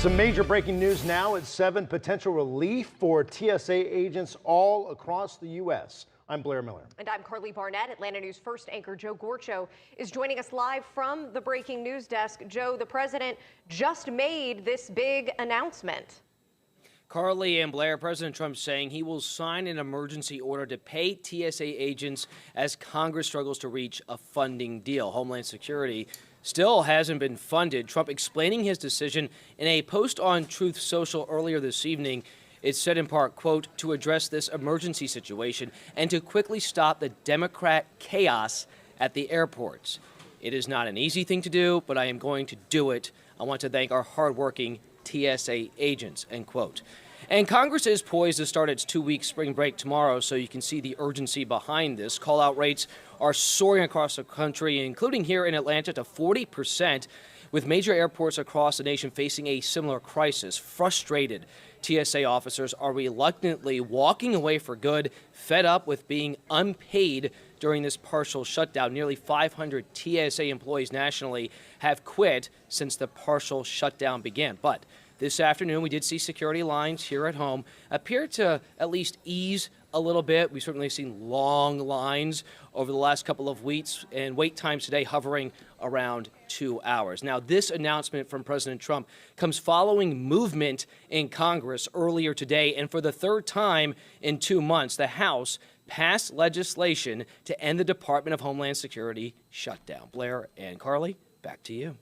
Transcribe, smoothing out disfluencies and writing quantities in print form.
Some major breaking news now at 7. Potential relief for TSA agents all across the U.S. I'm Blair Miller. And I'm Carly Barnett. Atlanta News First anchor Joe Gorcho is joining us live from the breaking news desk. Joe, the president just made this big announcement. Carly and Blair, President Trump saying he will sign an emergency order to pay TSA agents as Congress struggles to reach a funding deal. Homeland Security still hasn't been funded. Trump explaining his decision in a post on Truth Social earlier this evening. It said in part, quote, to address this emergency situation and to quickly stop the Democrat chaos at the airports. It is not an easy thing to do, but I am going to do it. I want to thank our hardworking TSA agents, end quote. And Congress is poised to start its 2-week spring break tomorrow, so you can see the urgency behind this. Call-out rates are soaring across the country, including here in Atlanta, to 40%, with major airports across the nation facing a similar crisis. Frustrated TSA officers are reluctantly walking away for good, fed up with being unpaid during this partial shutdown. Nearly 500 TSA employees nationally have quit since the partial shutdown began. But this afternoon, we did see security lines here at home appear to at least ease a little bit. We've certainly seen long lines over the last couple of weeks, and wait times today hovering around 2 hours. Now, this announcement from President Trump comes following movement in Congress earlier today, and for the third time in 2 months, the House passed legislation to end the Department of Homeland Security shutdown. Blair and Carly, back to you.